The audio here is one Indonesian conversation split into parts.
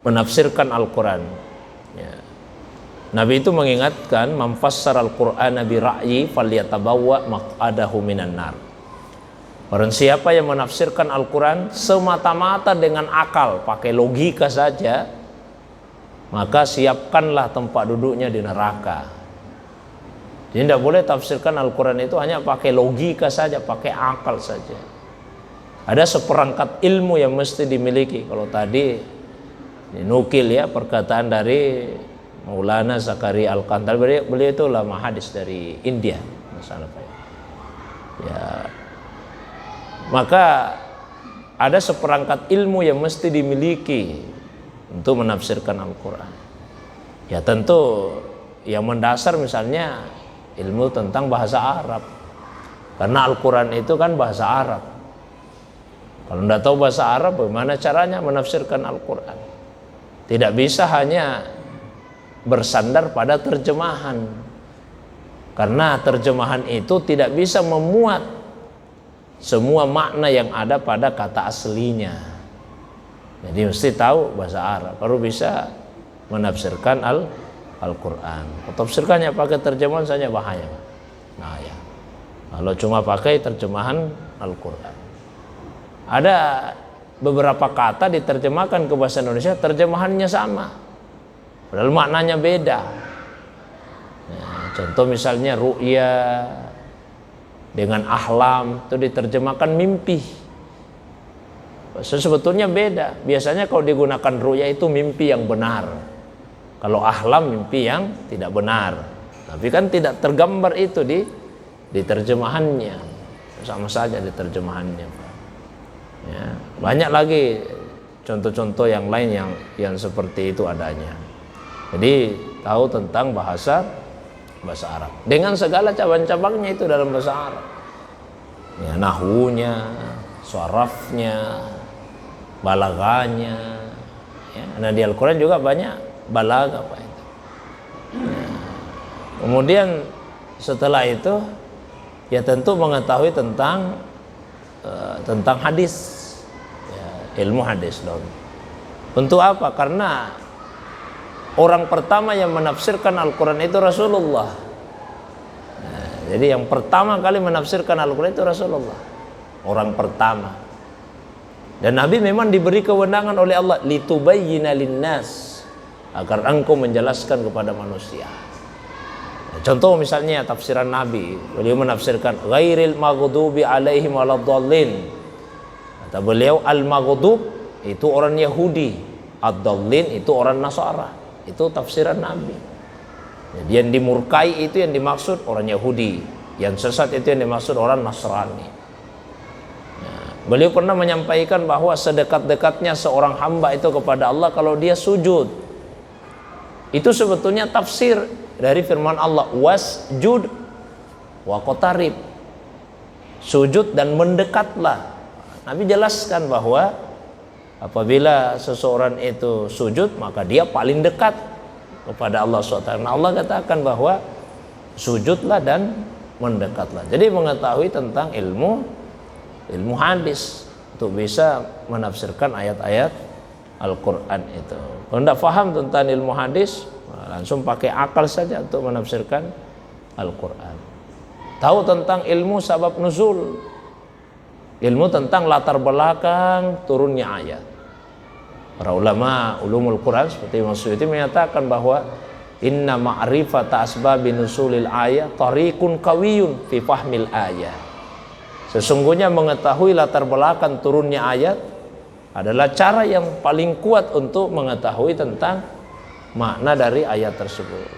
menafsirkan Al-Quran. Ya. Nabi itu mengingatkan, "Mamfassar Al-Qur'ana bi ra'yi falyatabawwa maq'adahu minan nar." Barang siapa yang menafsirkan Al-Quran semata-mata dengan akal, pakai logika saja, maka siapkanlah tempat duduknya di neraka. Jadi tidak boleh tafsirkan Al-Quran itu hanya pakai logika saja, pakai akal saja. Ada seperangkat ilmu yang mesti dimiliki. Kalau tadi dinukil ya perkataan dari Maulana Zakaria Al-Kandari, beliau itu ulama hadis dari India, ya. Maka ada seperangkat ilmu yang mesti dimiliki untuk menafsirkan Al-Quran. Ya tentu yang mendasar misalnya ilmu tentang bahasa Arab, karena Al-Quran itu kan bahasa Arab. Kalau tidak tahu bahasa Arab, bagaimana caranya menafsirkan Al-Quran? Tidak bisa hanya bersandar pada terjemahan, karena terjemahan itu tidak bisa memuat semua makna yang ada pada kata aslinya. Jadi mesti tahu bahasa Arab baru bisa menafsirkan Al-Quran. Tafsirkannya pakai terjemahan saja bahaya. Nah ya, kalau cuma pakai terjemahan Al-Quran, ada beberapa kata diterjemahkan ke bahasa Indonesia, terjemahannya sama, padahal maknanya beda. Nah, contoh misalnya ru'ya dengan ahlam itu diterjemahkan mimpi. Sebetulnya beda. Biasanya kalau digunakan ru'ya itu mimpi yang benar, kalau ahlam mimpi yang tidak benar. Tapi kan tidak tergambar itu di terjemahannya. Sama saja di terjemahannya. Ya, banyak lagi contoh-contoh yang lain yang seperti itu adanya. Jadi tahu tentang bahasa Arab dengan segala cabang-cabangnya itu dalam bahasa Arab. Ya, nahwunya, sharafnya, balaghanya. Ya, nah di Al-Quran juga banyak balaghah Pak itu. Ya. Kemudian setelah itu ya tentu mengetahui tentang hadis, ya, ilmu hadis dong. Untuk apa? Karena orang pertama yang menafsirkan Al-Quran itu Rasulullah. Nah, jadi yang pertama kali menafsirkan Al-Quran itu Rasulullah, orang pertama. Dan Nabi memang diberi kewenangan oleh Allah, litubayyina linnas, agar engkau menjelaskan kepada manusia. Contoh misalnya tafsiran Nabi, beliau menafsirkan ghairil maghdubi alaihim waladdallin. Kata beliau, al-maghdub itu orang Yahudi, ad-dallin itu orang Nasara. Itu tafsiran Nabi. Jadi yang dimurkai itu yang dimaksud orang Yahudi, yang sesat itu yang dimaksud orang Nasrani. Nah, beliau pernah menyampaikan bahwa sedekat-dekatnya seorang hamba itu kepada Allah kalau dia sujud. Itu sebetulnya tafsir dari firman Allah, wasjud waqtarib, sujud dan mendekatlah. Nabi jelaskan bahwa apabila seseorang itu sujud, maka dia paling dekat kepada Allah SWT. Nah, Allah katakan bahwa sujudlah dan mendekatlah. Jadi mengetahui tentang ilmu hadis untuk bisa menafsirkan ayat-ayat Al-Quran itu. Kalau tidak paham tentang ilmu hadis, langsung pakai akal saja untuk menafsirkan Al-Quran. Tahu tentang ilmu sabab nuzul, ilmu tentang latar belakang turunnya ayat. Para ulama ulumul Quran seperti Imam Suyuti menyatakan bahwa inna ma'rifata asbabi nuzulil ayat tariqun qawiyun fi fahmil ayat. Sesungguhnya mengetahui latar belakang turunnya ayat adalah cara yang paling kuat untuk mengetahui tentang makna dari ayat tersebut.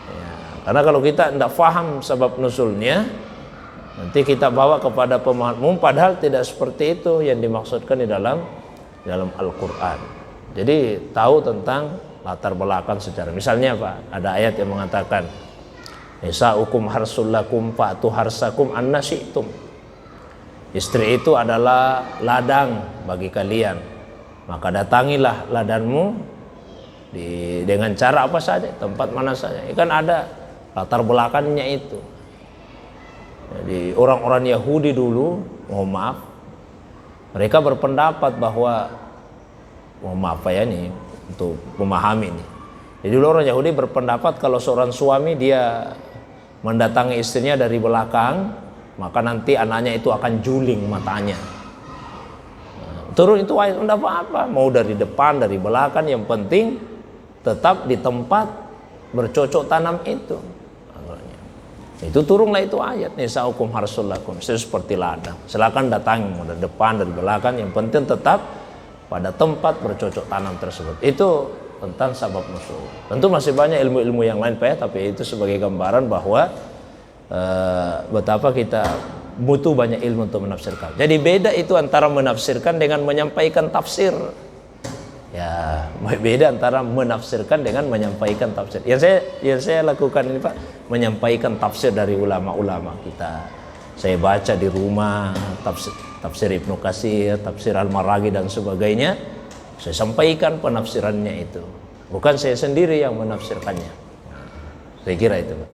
Ya, karena kalau kita tidak faham sebab nuzulnya, nanti kita bawa kepada pemahaman padahal tidak seperti itu yang dimaksudkan di dalam Al-Quran. Jadi tahu tentang latar belakang sejarah. Misalnya Pak, ada ayat yang mengatakan nisa'ukum harsul lakum fa'tu harsakum anna syi'tum. Istri itu adalah ladang bagi kalian, maka datangilah ladangmu dengan cara apa saja, tempat mana saja. Kan ada latar belakangnya itu. Jadi orang-orang Yahudi dulu, mohon maaf, mereka berpendapat bahwa, mohon maaf ya, ini untuk memahami ini. Jadi dulu orang Yahudi berpendapat kalau seorang suami dia mendatangi istrinya dari belakang, maka nanti anaknya itu akan juling matanya. Turun itu ayat tidak apa-apa, mau dari depan, dari belakang, yang penting tetap di tempat bercocok tanam itu. Itu turunlah itu ayat, nisaukum harsul lakum, seperti ladang. Silakan datangi mau dari depan, dari belakang, yang penting tetap pada tempat bercocok tanam tersebut. Itu tentang sabab nuzul. Tentu masih banyak ilmu-ilmu yang lain Pak, tapi itu sebagai gambaran bahwa betapa kita butuh banyak ilmu untuk menafsirkan. Jadi beda itu antara menafsirkan dengan menyampaikan tafsir. Ya, beda antara menafsirkan dengan menyampaikan tafsir. Yang saya lakukan ini Pak, menyampaikan tafsir dari ulama-ulama kita. Saya baca di rumah tafsir Ibnu Katsir, tafsir Al-Maraghi dan sebagainya. Saya sampaikan penafsirannya itu. Bukan saya sendiri yang menafsirkannya. Saya kira itu Pak.